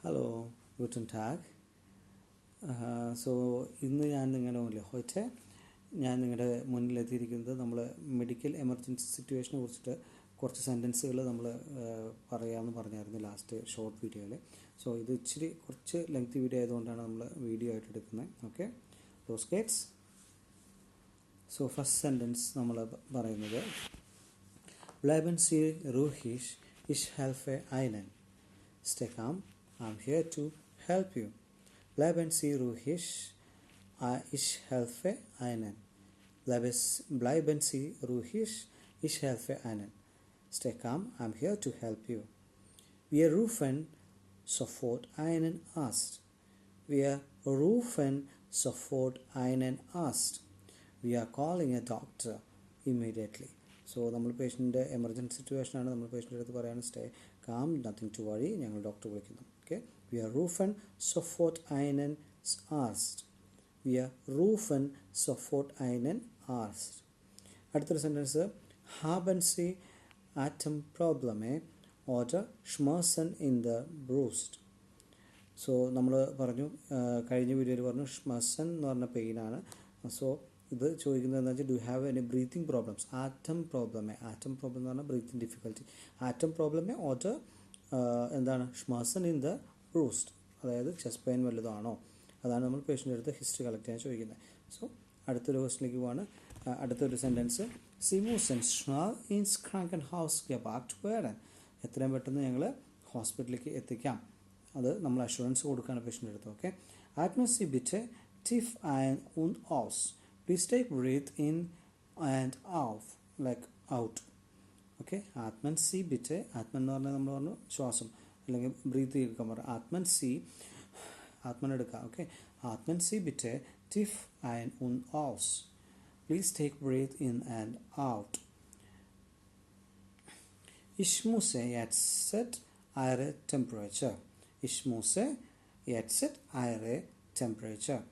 Hello Guten tag. So ഇന്ന് ഞാൻ നിങ്ങളുടെ മുന്നിലെത്തിയിരിക്കുന്നത് നമ്മൾ മെഡിക്കൽ എമർജൻസി സിറ്റുവേഷനെ കുറിച്ചിട്ട് കുറച്ച് സെൻറ്റൻസുകൾ നമ്മൾ പറയാമെന്ന് പറഞ്ഞായിരുന്നു ലാസ്റ്റ് ഷോർട്ട് വീഡിയോയിൽ. സോ ഇത് കുറച്ച് ലെങ്തി വീഡിയോ ആയതുകൊണ്ടാണ് നമ്മൾ വീഡിയോ ആയിട്ട് എടുക്കുന്നത്. Okay, those gets. So first sentence നമ്മൾ പറയുന്നത് Bleiben Sie ruhig, ich helfe Ihnen. Stay calm, I'm here to help you. Bleiben Sie ruhig, ich helfe Ihnen. Bleiben Sie ruhig, ich helfe Ihnen. Stay calm, I'm here to help you. Wir rufen sofort einen Arzt. Wir rufen sofort einen Arzt. We are calling a doctor immediately. So നമ്മൾ പേഷ്യൻ്റെ emergency സിറ്റുവേഷനാണ്. നമ്മൾ പേഷ്യൻ്റെ അടുത്ത് പറയാണ് stay calm, nothing to worry, ഞങ്ങൾ doctor വിളിക്കുന്നു. Okay, വി ആർ റൂഫൻ സൊഫോർട്ട് ഐനൻ ആർസ്റ്റ്. വി ആർ റൂഫൻ സൊഫോർട്ട് ഐനൻ ആർസ്റ്റ്. അടുത്തൊരു സെൻറ്റൻസ് ഹാബൻ സി ആറ്റം പ്രോബ്ലമേ ഓർഡർ ഷ്മേഴ്സൺ ഇൻ ദ ബ്രൂസ്റ്റ്. സോ നമ്മൾ പറഞ്ഞു, കഴിഞ്ഞ വീഡിയോയിൽ പറഞ്ഞു ഷ്മേഴ്സൺ എന്ന് പറഞ്ഞ പെയിനാണ്. സോ ഇത് ചോദിക്കുന്നത് എന്താ വെച്ചാൽ do have any breathing problems. Atom problem എന്ന് പറഞ്ഞാൽ ബ്രീത്തിങ് ഡിഫിക്കൽറ്റി. ആറ്റം പ്രോബ്ലമേ ഓർഡർ എന്താണ് ഷ്മേഴ്സൺ ഇൻ ദ ബ്രൂസ്റ്റ്, അതായത് ചെസ്റ്റ് പെയിൻ വല്ലതാണോ, അതാണ് നമ്മൾ പേഷ്യൻ്റെ അടുത്ത് ഹിസ്റ്ററി കളക്ട് ചെയ്യാൻ ചോദിക്കുന്നത്. സോ അടുത്തൊരു ക്വസ്റ്റിലേക്ക് പോവാണ്. അടുത്തൊരു sentence C മൂസൻ schnell ins Krankenhaus gebracht werden. എത്രയും പെട്ടെന്ന് ഞങ്ങൾ ഹോസ്പിറ്റലിലേക്ക് എത്തിക്കാം. അത് നമ്മൾ അഷുറൻസ് കൊടുക്കുകയാണ് പേഷ്യൻ്റെ അടുത്ത്. Okay, atmen Sie bitte tief ein und aus. Please take breath in and out. Okay, ആത്മൻ സി ബിറ്റ്. ആത്മൻ എന്ന് പറഞ്ഞാൽ നമ്മൾ പറഞ്ഞു ശ്വാസം അല്ലെങ്കിൽ ബ്രീത്ത് എടുക്കാൻ പറഞ്ഞു. ആത്മൻ എടുക്കുക. ഓക്കെ, ആത്മൻ സി ബിറ്റ് ടിഫ് ആൻഡ് ഉൻ ഔസ്. Please take breath in and out. Ich muss jetzt Ihre Temperature. Ich muss jetzt Ihre Temperature.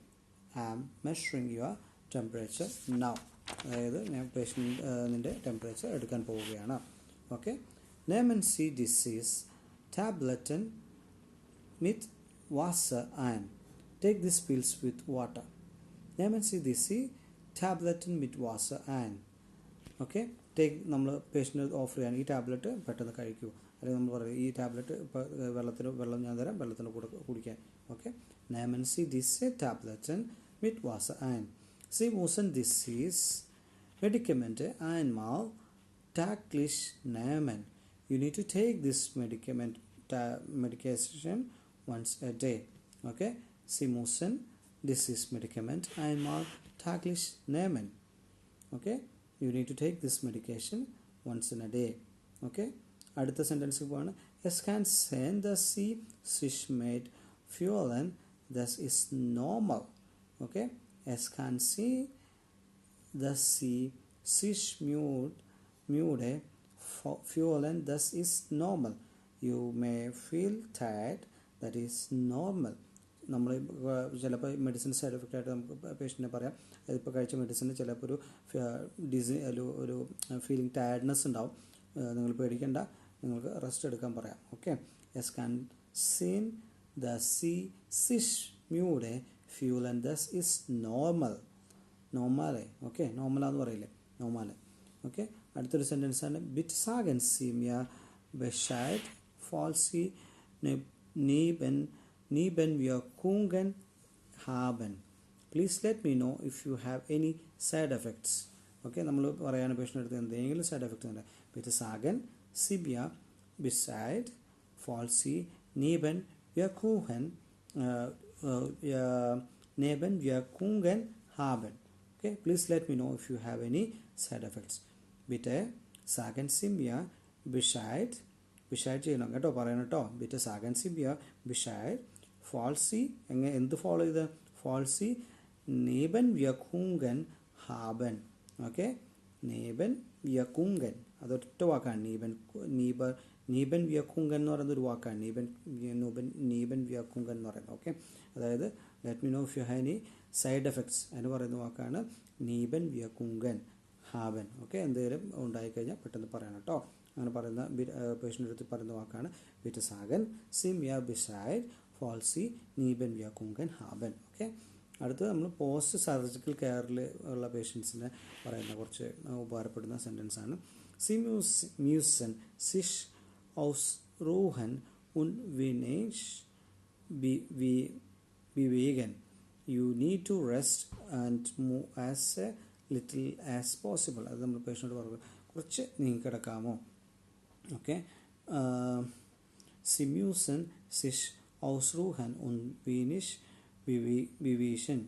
I am measuring your temperature now. അതായത് ഞാൻ പേഷ്യൻറ്റിൻ്റെ ടെമ്പറേച്ചർ എടുക്കാൻ പോവുകയാണ്. Okay, nehmen Sie dies Tabletten mit Wasser ein. Take these pills with water. nehmen Sie dies Tabletten mit Wasser ein. Okay, നമ്മൾ patient offer ചെയ്യാണ് ഈ tablet പെട്ടെന്ന് കഴിക്കൂ, അല്ലെങ്കിൽ നമ്മൾ പറയും ഈ ടാബ്ലറ്റ് ഇപ്പോൾ വെള്ളം ഞാൻ തരാം, വെള്ളത്തിന് കൂടെ കുടിക്കാൻ. Okay, nehmen Sie diese Tabletten mit Wasser ein. Sie müssen dieses Medikament einmal täglich nehmen. You need to take this medication once a day. Okay? Sie müssen dieses Medikament einmal täglich nehmen. Okay? You need to take this medication once in a day. Okay? അടുത്ത sentence പോവാണ്. Es kann sein, dass Sie sich mit fühlen, das ist normal. Okay? Es kann sein, dass Sie sich müde fühlen, das ist normal. You may feel tired, that is normal. നമ്മൾ ചിലപ്പോൾ medicine side effect ആയിട്ട് നമുക്ക് പേഷ്യൻറ്റിനെ പറയാം, ഇപ്പോൾ കഴിച്ച medicine ചിലപ്പോൾ ഒരു feeling tiredness ഉണ്ടാവും. നിങ്ങൾ പേടിക്കേണ്ട, നിങ്ങൾക്ക് റെസ്റ്റ് എടുക്കാൻ പറയാം. Okay, es kann sein, dass Sie sich müde fühlen, das ist normal. നോർമലേ. ഓക്കെ, നോർമലാന്ന് പറയില്ലേ, നോർമൽ. ഓക്കെ, അടുത്തൊരു സെൻറ്റൻസ് ആണ് bitte sagen Sie mir Bescheid, falls Sie Nebenwirkungen haben. Please let me know if you have any side effects. Okay, നമ്മൾ പറയാണ് പേഷ്യൻ്റെ അടുത്ത് എന്തെങ്കിലും side effect ഉണ്ട്. bitte sagen Sie mir Bescheid, falls Sie Nebenwirkungen haben. Okay, please let me know if you have any side effects. bitte sagen Sie mir Bescheid. Bescheid ചെയ്യണം കേട്ടോ, പറയണം കേട്ടോ. bitte sagen Sie mir Bescheid, falls Sie എന്ത് follow ചെയ്ത് falls Sie Nebenwirkungen haben. Okay, Nebenwirkungen അതൊറ്റ വാക്കാണ്. Nebenwirkungen എന്ന് പറയുന്നത് ഒരു വാക്കാണ്. Nebenwirkungen എന്ന് പറയുന്നത്. ഓക്കെ, അതായത് let me know if you have any side effects എന്ന് പറയുന്ന വാക്കാണ് Nebenwirkungen haben. ഓക്കെ, എന്തെങ്കിലും ഉണ്ടായിക്കഴിഞ്ഞാൽ പെട്ടെന്ന് പറയണം കേട്ടോ. അങ്ങനെ പറയുന്ന പേഷ്യൻ്റെ അടുത്ത് പറയുന്ന വാക്കാണ് bitte sagen. Sie mir Bescheid, falls Sie Nebenwirkungen haben. Okay. അടുത്ത് നമ്മൾ പോസ്റ്റ് സർജിക്കൽ കെയറിൽ ഉള്ള പേഷ്യൻസിനെ പറയുന്ന കുറച്ച് ഉപകാരപ്പെടുന്ന സെൻറ്റൻസ് ആണ്. Sie müssen sich ausruhen und wenig bewegen. You need to rest and move as little as possible. അത് നമ്മൾ പേഷ്യനോട് പറയുക കുറച്ച് നീങ്ങി കിടക്കാമോ. Okay. Sie müssen sich ausruhen und wenig bewegen.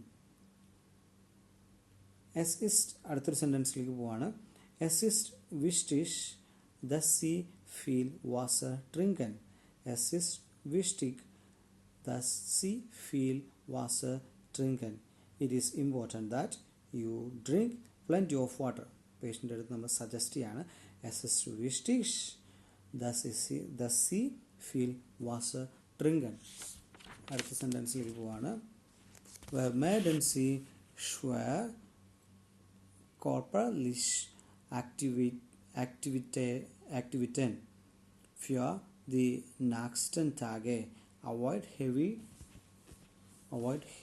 Es ist അടുത്തൊരു സെൻറ്റൻസിലേക്ക് പോവാണ്. Es ist wichtig, dass Sie viel Wasser trinken. Es ist wichtig, dass Sie viel Wasser trinken. It is important that you drink plenty of water. പേഷ്യൻ്റെ അടുത്ത് നമ്മൾ suggest ചെയ്യാണ്. Es ist wichtig, dass Sie viel Wasser trinken. അടുത്ത സെൻറ്റൻസിലേക്ക് പോവാണ്. Vermeiden Sie schwer körperliche Aktivitäten für die nächsten Tage. Avoid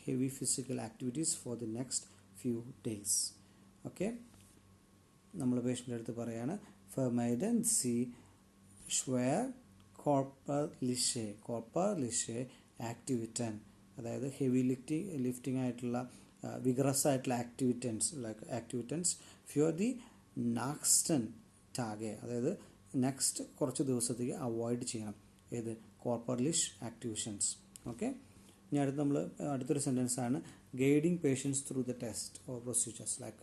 heavy physical activities for the next few days. Okay. നമ്മൾ പേഷ്യൻ്റെ അടുത്ത് പറയാണ് vermeiden Sie schwer körperliche Aktivitäten, അതായത് heavy lifting ആയിട്ടുള്ള vigorous ആയിട്ടുള്ള ആക്ടിവിറ്റൻസ് ഫ്യൂർ the നാക്സ്റ്റൻ ടാഗെ, അതായത് നെക്സ്റ്റ് കുറച്ച് ദിവസത്തേക്ക് അവോയ്ഡ് ചെയ്യണം. ഏത് കോർപ്പർലിഷ് ആക്ടിവിഷൻസ്. ഓക്കെ. ഇനി അടുത്തൊരു സെൻറ്റൻസ് ആണ് guiding patients through the test or procedures. Like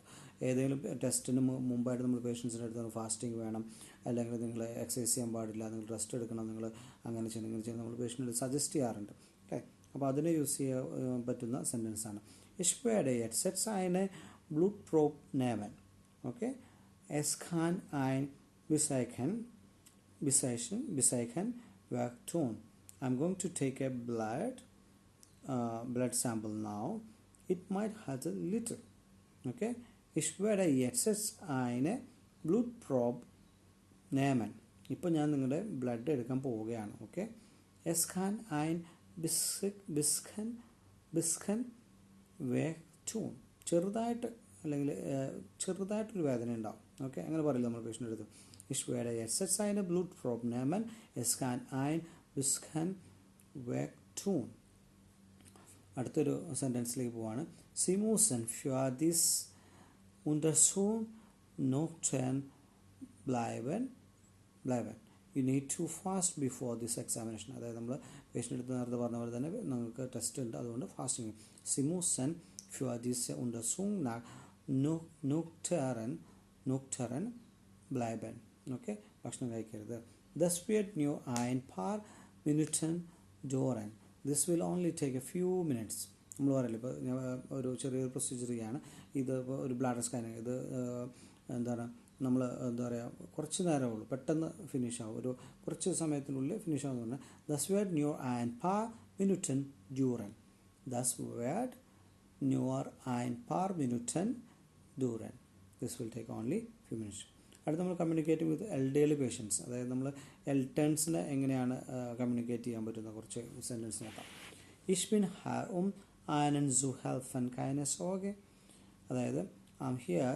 ഏതെങ്കിലും ടെസ്റ്റിന് മുമ്പായിട്ട് നമ്മൾ പേഷ്യൻസിൻ്റെ അടുത്ത് ഫാസ്റ്റിംഗ് വേണം, അല്ലെങ്കിൽ നിങ്ങൾ എക്സസൈസ് ചെയ്യാൻ പാടില്ല, നിങ്ങൾ റെസ്റ്റ് എടുക്കണം, നിങ്ങൾ അങ്ങനെ ചെയ്യണം ഇങ്ങനെ ചെയ്യണം, നമ്മൾ പേഷ്യൻറ്റ് സജസ്റ്റ് ചെയ്യാറുണ്ട്. ഓക്കെ. അപ്പോൾ അതിനെ യൂസ് ചെയ്യാൻ പറ്റുന്ന സെൻറ്റൻസ് ആണ്. Ich werde jetzt eine Blutprobe nehmen. Okay. Es kann ein Besichtigen Werk tun. I'm going to take a blood sample now. It might hurt a little. Okay. Ich werde jetzt eine Blutprobe nehmen. ഇപ്പോൾ ഞാൻ നിങ്ങളുടെ blood എടുക്കാൻ പോവുകയാണ്. Okay. Es kann ein bisschen weh tun. ചെറുതായിട്ട് അല്ലെങ്കിൽ ചെറുതായിട്ടൊരു വേദന ഉണ്ടാവും. ഓക്കെ. അങ്ങനെ പറയില്ല നമ്മൾ പേഷ്യൻ്റെ അടുത്ത്. Ich werde jetzt eine Blutprobe nehmen. Es kann ein bisschen weh tun. അടുത്തൊരു സെൻറ്റൻസിലേക്ക് പോവാണ്. Sie müssen für dies Untersuchung nüchtern bleiben. You need to fast before this examination. അതായത് നമ്മൾ പേഷ്യൻ്റെ അടുത്ത് നേരത്തെ പറഞ്ഞ പോലെ തന്നെ നിങ്ങൾക്ക് ടെസ്റ്റ് ഉണ്ട്, അതുകൊണ്ട് fasting. Sie müssen für diese Untersuchung nüchtern bleiben. Okay. ഭക്ഷണം കഴിക്കരുത്. Das wird nur ein paar Minuten dauern. This will only take a few minutes. നമ്മൾ പറയില്ല, ഇപ്പോൾ ഒരു ചെറിയൊരു പ്രൊസീജിയർ ചെയ്യാണ്, ഇത് ഇപ്പോൾ ഒരു ബ്ലാഡർ സ്കാനിങ്, ഇത് എന്താണ് നമ്മൾ എന്താ പറയുക കുറച്ച് നേരമുള്ളൂ, പെട്ടെന്ന് ഫിനിഷ് ആവും, ഒരു കുറച്ച് സമയത്തിനുള്ളിൽ ഫിനിഷ് ആവുമെന്ന് പറഞ്ഞാൽ das wird nur ein paar Minuten dauern. Das wird nur ein paar Minuten dauern. This will take only few minutes. അടുത്ത് നമ്മൾ കമ്മ്യൂണിക്കേറ്റ് വിത്ത് എൽഡർലി പേഷ്യൻസ്, അതായത് നമ്മൾ എൽട്ടേൺസിനെ എങ്ങനെയാണ് കമ്മ്യൂണിക്കേറ്റ് ചെയ്യാൻ പറ്റുന്ന കുറച്ച് സെൻറ്റൻസ് നോക്കാം. Ich bin hier einen zu helfen, keine Sorge. അതായത് I'm here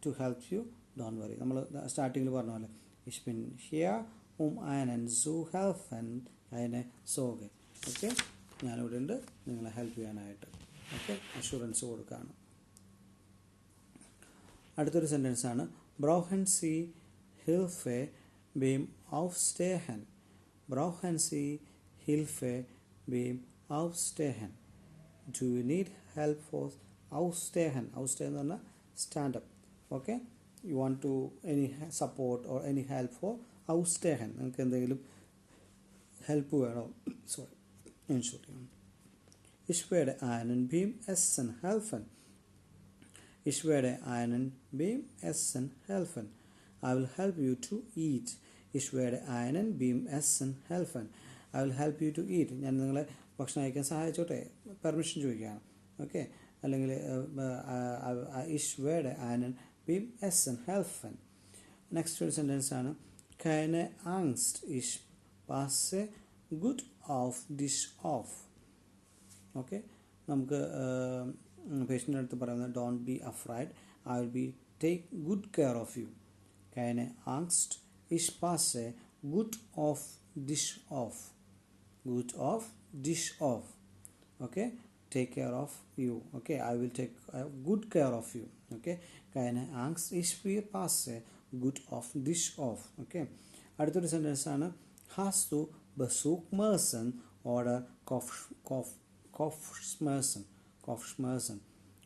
to help you, don't worry. നമ്മൾ സ്റ്റാർട്ടിങ്ങിൽ പറഞ്ഞ പോലെ Ich bin hier einen zu helfen, keine Sorge. Okay. ഞാനിവിടെ ഉണ്ട് നിങ്ങളെ ഹെൽപ്പ് ചെയ്യാനായിട്ട്. ഓക്കെ. അഷുറൻസ് കൊടുക്കുകയാണ്. അടുത്തൊരു സെൻറ്റൻസ് ആണ് Brauchen Sie Hilfe beim Aufstehen. Brauchen Sie Hilfe beim Aufstehen. Do you need help for Aufstehen? Aufstehen എന്ന് പറഞ്ഞാൽ stand up. Okay. You want to any support or any help for Aufstehen. നിങ്ങൾക്ക് എന്തെങ്കിലും help വേണോ? Sorry, insure. Ich werde einen beim Essen helfen. Ich werde einen beim Essen helfen. I will help you to eat. Ich werde einen beim Essen helfen. I will help you to eat. ഞാൻ നിങ്ങളെ ഭക്ഷണം കഴിക്കാൻ സഹായിച്ചോട്ടെ, permission ചോദിക്കുകയാണ്. Okay. അല്ലെങ്കിൽ Ich werde einen beim Essen helfen. Next ഒരു sentence ആണ് keine Angst, ich passe gut auf dich auf. Okay, നമുക്ക് പേഷ്യൻ്റെ അടുത്ത് പറയുന്നത് don't be afraid, I will be take good care of you. keine Angst, ich passe gut auf dich auf. Good of dish off. Okay, take care of you. Okay, I will take good care of you. Okay, keine Angst, ich passe good of dish off. Okay, അടുത്തൊരു sentence ആണ് hast du Besuchsmessen oder Kopfschmerzen.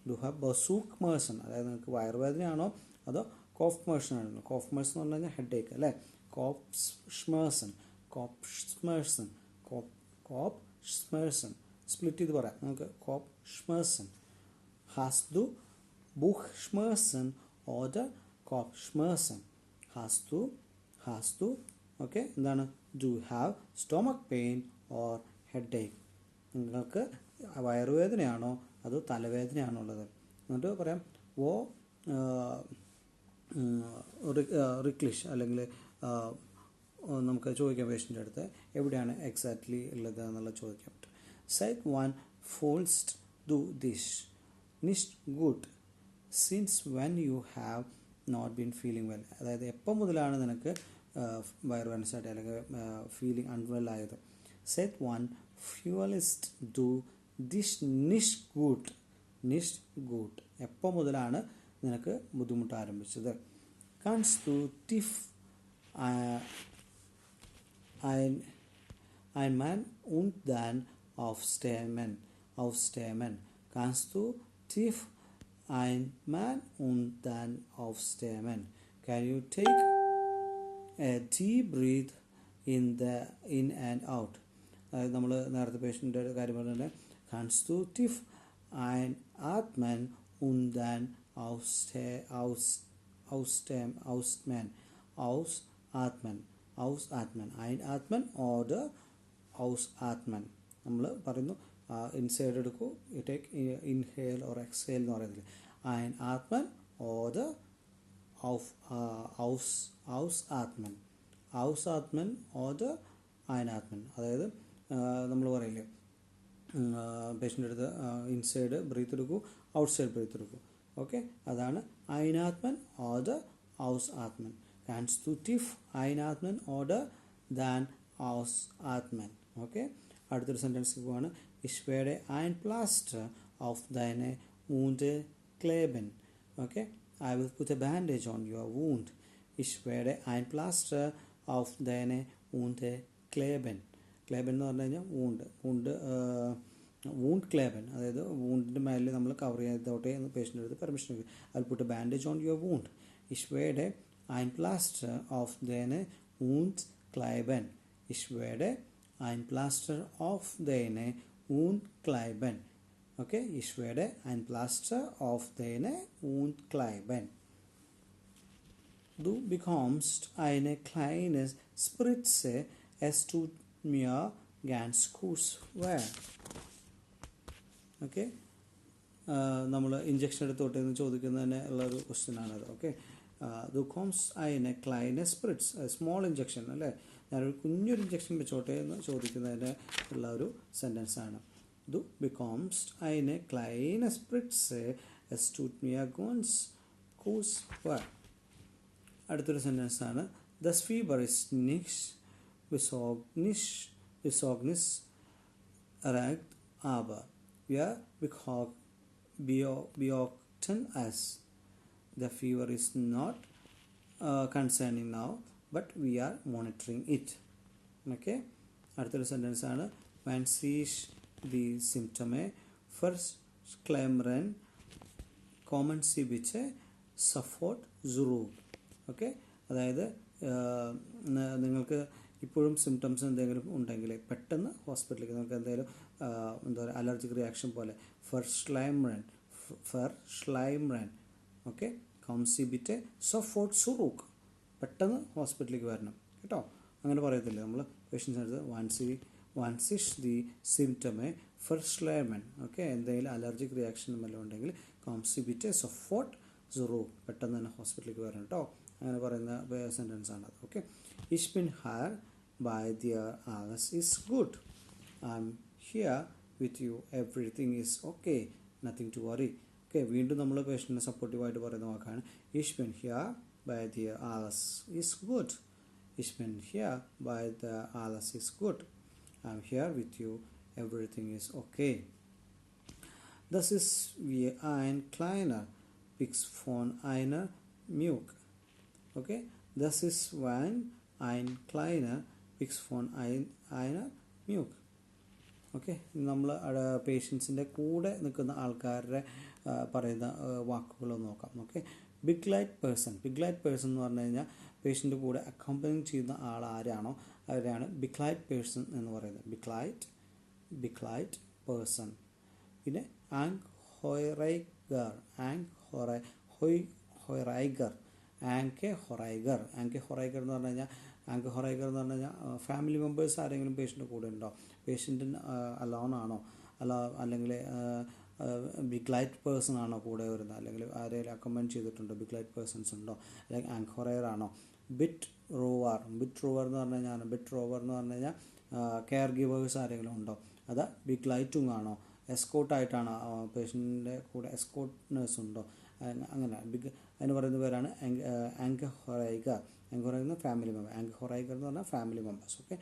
Du have Besuchsmessen, അതായത് നിങ്ങൾക്ക് വയറുവേദനയാണോ അതോ കോഫ്മേഴ്സൺ ആണല്ലോ. കോഫ്മേഴ്സൺ എന്ന് പറഞ്ഞു കഴിഞ്ഞാൽ head ഏക്ക് അല്ലേ. കോപ്ഷ്മേഴ്സൺ സ്പ്ലിറ്റ് ചെയ്ത് പറയാം നമുക്ക്. കോപ്ഷ്മേഴ്സൺ, hast du Buchschmerzen oder Kopfschmerzen. hast du okay, എന്താണ് do you have stomach pain or headache. നിങ്ങൾക്ക് വയറുവേദനയാണോ അതോ തലവേദനയാണോ ഉള്ളത്. എന്നിട്ട് പറയാം ഓ റിക്ലിഷ്, അല്ലെങ്കിൽ നമുക്ക് ചോദിക്കാം പേഷ്യൻ്റെ അടുത്ത് എവിടെയാണ് എക്സാക്ട്ലി ഉള്ളത് എന്നുള്ളത് ചോദിക്കാൻ പറ്റും. Seit wann fühlst du dich nicht gut? Since when you have not been feeling well. അതായത് എപ്പം മുതലാണ് നിനക്ക് വയറുവേദന സ്റ്റാർട്ട് അല്ലെങ്കിൽ ഫീലിംഗ് അൺവെൽ ആയത്. Seit wann fühlst du dich nicht gut? എപ്പം മുതലാണ് നിനക്ക് ബുദ്ധിമുട്ട് ആരംഭിച്ചത്. Kannst du tief einmal und dann aufstemmen. Kannst du tief einmal und dann aufstemmen. Can you take a deep breath in and out. അതായത് നമ്മൾ നേരത്തെ പേഷ്യൻ്റെ കാര്യം പറഞ്ഞിട്ട് kannst du tief einatmen und dann ausatmen. Einatmen oder ausatmen. നമ്മൾ പറയുന്നു inside എടുക്കൂ, take inhale or exhale എന്ന് പറയുന്നില്ല. einatmen oder ausatmen oder einatmen. അതായത് നമ്മൾ പറയില്ലേ പേഷ്യൻ്റെ അടുത്ത് ഇൻസൈഡ് ബ്രീത്ത് എടുക്കൂ, ഔട്ട്സൈഡ് ബ്രീത്ത് എടുക്കൂ. ഓക്കെ, അതാണ് einatmen oder ausatmen. Kannst du tief einatmen oder dann ausatmen. Okay, അടുത്തൊരു സെൻറ്റൻസ് പോവാണ്. Ich werde ein Pflaster auf deine Wunde kleben. Okay, I will put a bandage on your wound. Ich werde ein Pflaster auf deine Wunde kleben. എന്ന് പറഞ്ഞു കഴിഞ്ഞാൽ wound ക്ലേബൻ, അതായത് വൂണ്ടിൻ്റെ മേലെ നമ്മൾ cover ചെയ്തോട്ടെ എന്ന് പേഷ്യൻ്റെ അടുത്ത് പെർമിഷൻ എടുക്കും. I will put a bandage on your wound. Ich werde ein Pflaster auf deine Wund kleben. Ich werde ein Pflaster auf deine Wund kleben. Okay, ich werde ein Pflaster auf deine Wund kleben. Du bekommst eine kleine Spritze, es tut mir ganz kurz weh. Okay, നമ്മൾ injection എടുത്തോട്ടെ എന്ന് ചോദിക്കുന്നതിന് ഉള്ളൊരു question ആണത്. Okay, ദു coms eine kleine Spritz, small injection അല്ലേ, ഞാനൊരു കുഞ്ഞൊരു ഇഞ്ചക്ഷൻ വെച്ചോട്ടെ എന്ന് ചോദിക്കുന്നതിന് ഉള്ള ഒരു സെൻറ്റൻസ് ആണ്. Du bekommst eine kleine Spritze, es tut mir ganz kurz weh. അടുത്തൊരു സെൻറ്റൻസ് ആണ്. Das Fieber ist nicht besorgniserregend, aber wir beobachten es. The fever is not concerning now, but we are monitoring it. Okay, അടുത്തൊരു sentence ആണ്. Man sees the symptome verschleiern, kommen Sie bitte sofort zurück. Okay, അതായത് നിങ്ങൾക്ക് ഇപ്പോഴും symptoms എന്തെങ്കിലും ഉണ്ടെങ്കിൽ പെട്ടെന്ന് ഹോസ്പിറ്റലിലേക്ക്, നിങ്ങൾക്ക് എന്തെങ്കിലും എന്താ പറയുക അലർജിക് റിയാക്ഷൻ പോലെ verschleiern. Okay, kommen Sie bitte sofort zurück. പെട്ടെന്ന് ഹോസ്പിറ്റലിലേക്ക് വരണം കേട്ടോ. അങ്ങനെ പറയത്തില്ലേ നമ്മൾ പേഷ്യൻസിന് അടുത്ത് once is the symptome verschleiern. Okay, എന്തെങ്കിലും അലർജിക് റിയാക്ഷൻ വല്ലതും ഉണ്ടെങ്കിൽ kommen Sie bitte sofort zurück, പെട്ടെന്ന് തന്നെ ഹോസ്പിറ്റലിലേക്ക് വരണം കേട്ടോ. അങ്ങനെ പറയുന്ന സെൻറ്റൻസ് ആണത്. Okay, Ich bin hier bei dir, alles ist gut. I'm here with you, everything is okay, nothing to worry. Okay, വീണ്ടും നമ്മൾ പേഷ്യൻറ്റിനെ സപ്പോർട്ടീവായിട്ട് പറയുന്ന വാക്കാണ് Ich bin hier bei dir, alles ist gut. Ich bin hier bei dir, alles ist gut. I'm here with you, everything is okay. Das ist wie ein kleiner Pix von einer Milch. Okay, das ist wie ein kleiner Pix von einer Milch. Okay, നമ്മൾ പേഷ്യൻസിൻ്റെ കൂടെ നിൽക്കുന്ന ആൾക്കാരുടെ പറയുന്ന വാക്കുകളൊന്ന് നോക്കാം. Okay, big light person എന്ന് പറഞ്ഞു കഴിഞ്ഞാൽ പേഷ്യൻ്റെ കൂടെ അക്കമ്പനി ചെയ്യുന്ന ആൾ ആരാണോ അവരാണ് ബിഗ് ലൈറ്റ് പേഴ്സൺ എന്ന് പറയുന്നത്. Big light person. പിന്നെ ഹൊറൈഗർ എന്ന് പറഞ്ഞു കഴിഞ്ഞാൽ ഹൊറൈഗർ എന്ന് പറഞ്ഞു കഴിഞ്ഞാൽ ഫാമിലി മെമ്പേഴ്സ് ആരെങ്കിലും പേഷ്യൻ്റെ കൂടെ ഉണ്ടോ, പേഷ്യൻ്റ് അലോൺ ആണോ, അല്ലെങ്കിൽ ബിഗ് ലൈറ്റ് പേഴ്സൺ ആണോ കൂടെ വരുന്നത്, അല്ലെങ്കിൽ ആരെങ്കിലും അക്കമ്പനി ചെയ്തിട്ടുണ്ടോ, ബിഗ് ലൈറ്റ് പേഴ്സൺസ് ഉണ്ടോ, അല്ലെങ്കിൽ ആങ്ക് ആണോ. ബിറ്റ് റോവർ എന്ന് പറഞ്ഞു കഴിഞ്ഞാൽ കെയർ ഗിവേഴ്സ് ആരെങ്കിലും ഉണ്ടോ, അത് ബിഗ് ലൈറ്റും ആണോ, എസ്കോട്ടായിട്ടാണോ, പേഷ്യൻ്റെ കൂടെ എസ്കോട്ട് നേഴ്സ് ഉണ്ടോ, അങ്ങനെ അതിന് പറയുന്ന പേരാണ് ആങ്ക് ഹൊറൈഗർ ഫാമിലി മെമ്പർ. ഹൊറൈഗർ എന്ന് പറഞ്ഞാൽ ഫാമിലി മെമ്പേഴ്സ്. ഓക്കെ,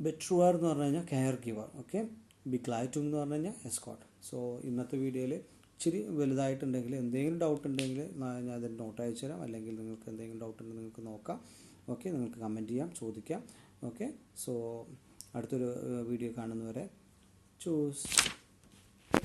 ബെട്രുവർ എന്ന് പറഞ്ഞു കഴിഞ്ഞാൽ കെയർ ഗിവർ. ഓക്കെ, ബിഗ് ലൈറ്റും എന്ന് പറഞ്ഞു കഴിഞ്ഞാൽ എസ്കോട്ട്. സോ ഇന്നത്തെ വീഡിയോയിൽ ഇച്ചിരി വലുതായിട്ടുണ്ടെങ്കിൽ എന്തെങ്കിലും ഡൗട്ട് ഉണ്ടെങ്കിൽ ഞാൻ അതിൻ്റെ നോട്ട് അയച്ചു തരാം, അല്ലെങ്കിൽ നിങ്ങൾക്ക് എന്തെങ്കിലും ഡൗട്ട് ഉണ്ടെങ്കിൽ നിങ്ങൾക്ക് നോക്കാം. ഓക്കെ, നിങ്ങൾക്ക് കമൻറ്റ് ചെയ്യാം, ചോദിക്കാം. ഓക്കെ, സോ അടുത്തൊരു വീഡിയോ കാണുന്നവരെ ചൂസ്.